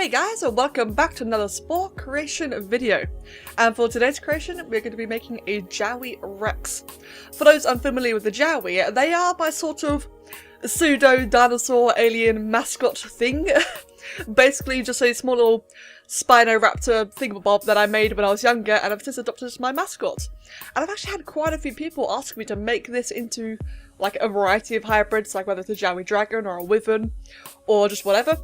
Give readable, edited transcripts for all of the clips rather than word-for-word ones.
Hey guys, and welcome back to another Spore creation video. And for today's creation, we're going to be making a Jowwi Rex. For those unfamiliar with the Jowwi, they are my sort of pseudo-dinosaur alien mascot thing. Basically just a small little Spinoraptor thingamabob that I made when I was younger, and I've since adopted as my mascot. And I've actually had quite a few people ask me to make this into like a variety of hybrids, like whether it's a Jowwi Dragon or a Wyvern or just whatever.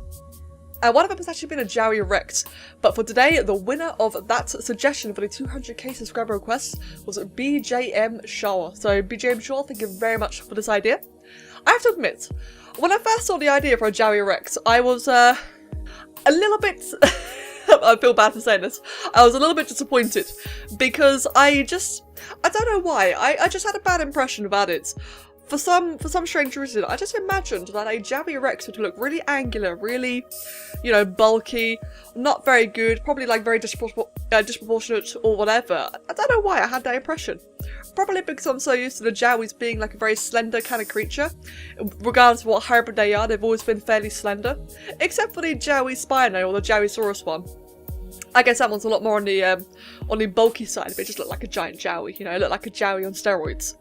One of them has actually been a Jowwi Rex, but for today, the winner of that suggestion for the 200k subscriber request was BJM Shaw. So BJM Shaw, thank you very much for this idea. I have to admit, when I first saw the idea for a Jowwi Rex, I was a little bit... I feel bad for saying this. I was a little bit disappointed because I don't know why, I just had a bad impression about it. For some strange reason, I just imagined that a Jowwi Rex would look really angular, really, you know, bulky, not very good, probably like very disproportionate or whatever. I don't know why I had that impression. Probably because I'm so used to the Jowis being like a very slender kind of creature. Regardless of what hybrid they are, they've always been fairly slender. Except for the Jowwi Spino or the Jowisaurus one. I guess that one's a lot more on the bulky side, but it just looked like a giant Jowwi, you know, it looked like a Jowwi on steroids.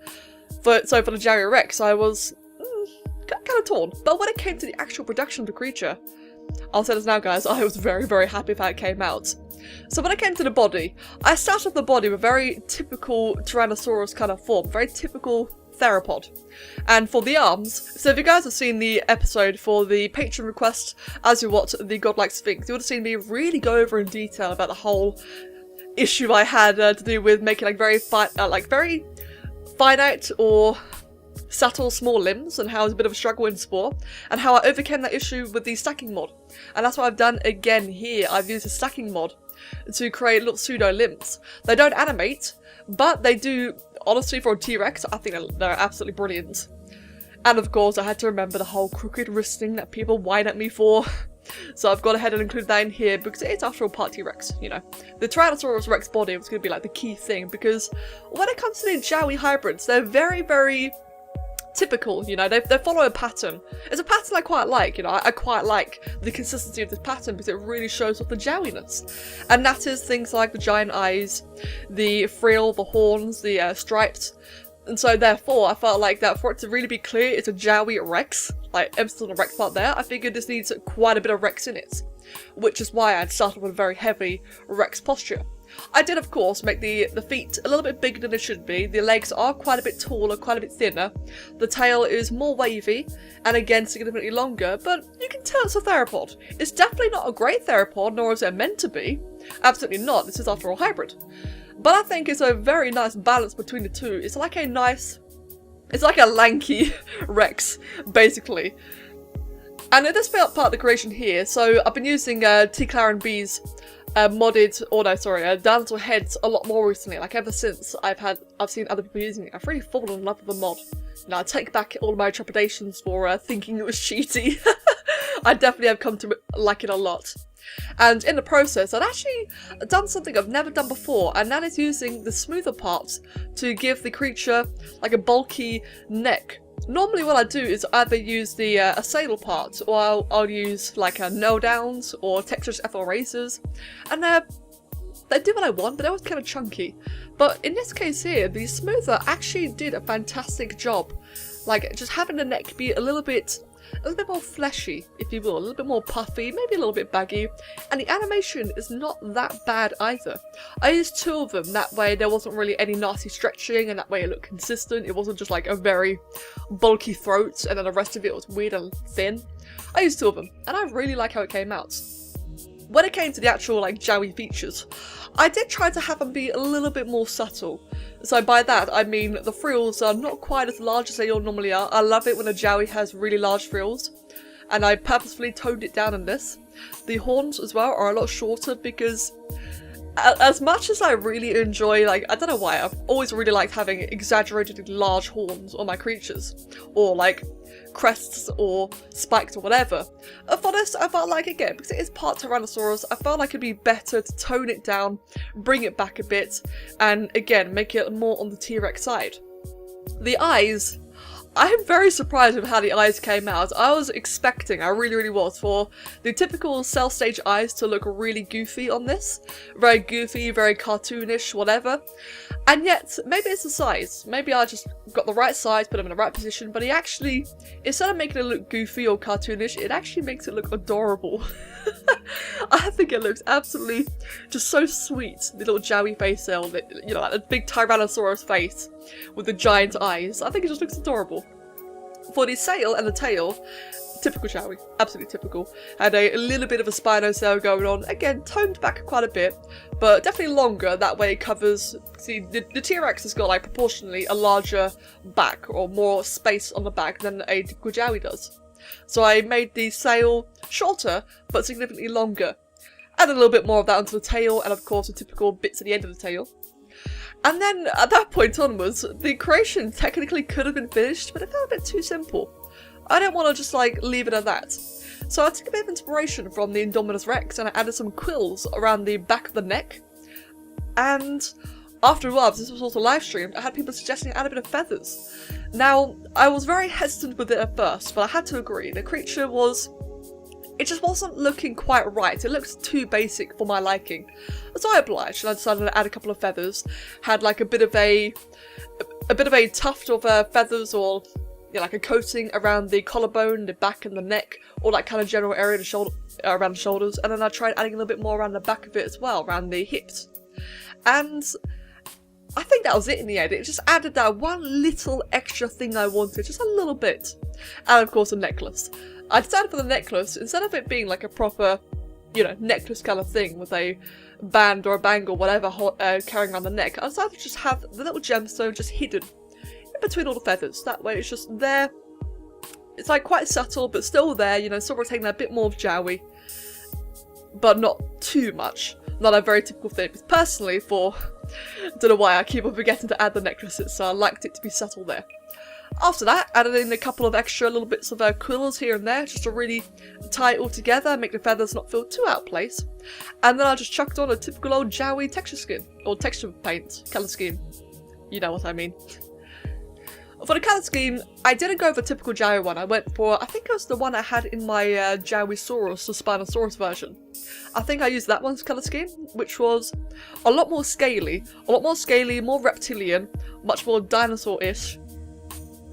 So for the Jowwi Rex, I was kind of torn. But when it came to the actual production of the creature, I'll say this now guys, I was very, very happy with how it came out. So when it came to the body, I started off the body with a very typical Tyrannosaurus kind of form, very typical theropod. And for the arms, so if you guys have seen the episode for the patron request, as you watch the Godlike Sphinx, you would have seen me really go over in detail about the whole issue I had to do with making like very finite or subtle small limbs, and how it was a bit of a struggle in Spore, and how I overcame that issue with the stacking mod. And that's what I've done again here. I've used a stacking mod to create little pseudo limbs. They don't animate, but they do, honestly, for a T-Rex, I think they're absolutely brilliant. And of course, I had to remember the whole crooked wristing that people whine at me for. So I've gone ahead and included that in here because it's after all part T-Rex, you know. The Tyrannosaurus Rex body was going to be like the key thing, because when it comes to the Jowwi hybrids, they're very, very typical, you know. They follow a pattern. It's a pattern I quite like, you know. I quite like the consistency of this pattern because it really shows off the Jowiness. And that is things like the giant eyes, the frill, the horns, the striped. And so therefore, I felt like that for it to really be clear it's a Jowwi Rex, like emphasis on the Rex part there, I figured this needs quite a bit of Rex in it. Which is why I'd started with a very heavy Rex posture. I did of course make the feet a little bit bigger than it should be, the legs are quite a bit taller, quite a bit thinner, the tail is more wavy, and again significantly longer, but you can tell it's a theropod. It's definitely not a great theropod, nor is it meant to be. Absolutely not, this is after all hybrid. But I think it's a very nice balance between the two. It's like a lanky Rex, basically. And in this part of the creation here, so I've been using T. Claren B's dinosaur heads a lot more recently. Like ever since I've seen other people using it, I've really fallen in love with the mod. Now I take back all my trepidations for thinking it was cheaty. I definitely have come to like it a lot. And in the process, I'd actually done something I've never done before, and that is using the smoother parts to give the creature like a bulky neck. Normally what I do is either use the assailer part, or I'll use like nail downs or textured FL razors, and they do what I want, but they're always kind of chunky. But in this case here, the smoother actually did a fantastic job, like just having the neck be a little bit more fleshy, if you will, a little bit more puffy, maybe a little bit baggy, and the animation is not that bad either. I used two of them, that way there wasn't really any nasty stretching, and that way it looked consistent. It wasn't just like a very bulky throat and then the rest of it was weird and thin. I used two of them, and I really like how it came out. When it came to the actual like Jowwi features, I did try to have them be a little bit more subtle. So by that I mean the frills are not quite as large as they normally are. I love it when a Jowwi has really large frills, and I purposefully toned it down in this. The horns as well are a lot shorter because as much as I really enjoy, like, I don't know why, I've always really liked having exaggeratedly large horns on my creatures, or like crests or spikes or whatever. For this, I felt like, again, because it is part Tyrannosaurus, I felt like it'd be better to tone it down, bring it back a bit, and again, make it more on the T-Rex side. The eyes, I'm very surprised with how the eyes came out. I was expecting, I really was, for the typical cell stage eyes to look really goofy on this. Very goofy, very cartoonish, whatever. And yet, maybe it's the size. Maybe I just got the right size, put him in the right position, but he actually, instead of making it look goofy or cartoonish, it actually makes it look adorable. I think it looks absolutely just so sweet. The little Jowwi face there, you know, like a big Tyrannosaurus face with the giant eyes. I think it just looks adorable. For the sail and the tail, typical Jowwi, absolutely typical. Had a little bit of a spinosail going on, again toned back quite a bit, but definitely longer. That way it covers. See, the T-Rex has got like proportionally a larger back or more space on the back than a typical Jowwi does. So I made the sail shorter but significantly longer. Add a little bit more of that onto the tail, and of course the typical bits at the end of the tail. And then at that point onwards, the creation technically could have been finished, but it felt a bit too simple. I don't want to just like leave it at that. So I took a bit of inspiration from the Indominus Rex and I added some quills around the back of the neck. And after a while, this was also live streamed, I had people suggesting I add a bit of feathers. Now, I was very hesitant with it at first, but I had to agree. The creature was... it just wasn't looking quite right. It looked too basic for my liking. So I obliged and I decided to add a couple of feathers. Had like a bit of a tuft of feathers, or you know, like a coating around the collarbone, the back and the neck, all that kind of general area, the shoulder, around the shoulders. And then I tried adding a little bit more around the back of it as well, around the hips. And I think that was it in the end. It just added that one little extra thing I wanted, just a little bit. And of course a necklace. I decided for the necklace, instead of it being like a proper, you know, necklace kind of thing with a band or a bangle, whatever, carrying around the neck, I decided to just have the little gemstone just hidden in between all the feathers. That way it's just there. It's like quite subtle, but still there, you know, still retaining a bit more of Jowwi, but not too much. Not a very typical thing. Because personally, don't know why I keep on forgetting to add the necklaces, so I liked it to be subtle there. After that, added in a couple of extra little bits of quills here and there, just to really tie it all together, make the feathers not feel too out of place. And then I just chucked on a typical old Jowwi texture skin, or texture paint, colour scheme. You know what I mean. For the colour scheme, I didn't go for a typical Jowwi one. I went for, I think it was the one I had in my Jowwisaurus, the Spinosaurus version. I think I used that one's colour scheme, which was a lot more scaly, more reptilian, much more dinosaur-ish.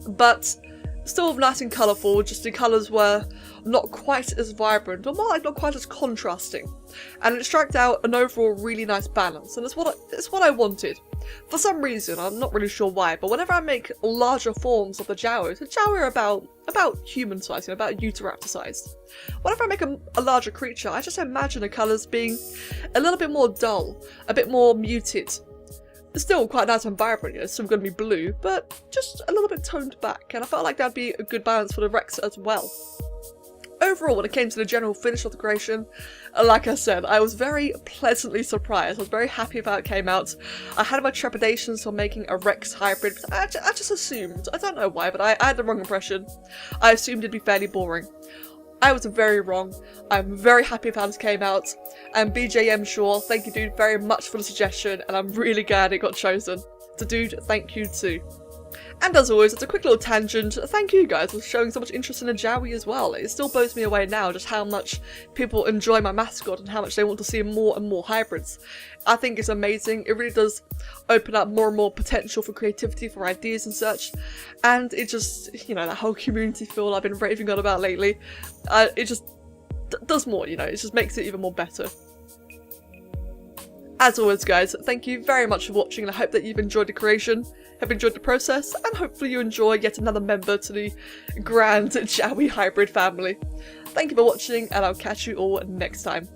But still nice and colourful, just the colours were not quite as vibrant, or more like not quite as contrasting. And it struck out an overall really nice balance, and it's what I wanted. For some reason, I'm not really sure why, but whenever I make larger forms of the Jowwi are about human size, you know, about Utahraptor sized. Whenever I make a larger creature, I just imagine the colours being a little bit more dull, a bit more muted. It's still quite nice and vibrant, you know, it's still going to be blue, but just a little bit toned back, and I felt like that'd be a good balance for the Rex as well. Overall, when it came to the general finish of the creation, like I said, I was very pleasantly surprised. I was very happy about how it came out. I had my trepidations for making a Rex hybrid, but I just assumed, I don't know why, but I had the wrong impression. I assumed it'd be fairly boring. I was very wrong. I'm very happy with how this came out. And BJM Shaw, thank you dude very much for the suggestion, and I'm really glad it got chosen. So dude, thank you too. And as always, it's a quick little tangent. Thank you guys for showing so much interest in a Jowwi as well. It still blows me away now just how much people enjoy my mascot and how much they want to see more and more hybrids. I think it's amazing. It really does open up more and more potential for creativity, for ideas and such. And it just, you know, that whole community feel I've been raving on about lately, it just does more, you know, it just makes it even more better. As always guys, thank you very much for watching, and I hope that you've enjoyed the creation, have enjoyed the process, and hopefully you enjoy yet another member to the grand Jowwi hybrid family. Thank you for watching, and I'll catch you all next time.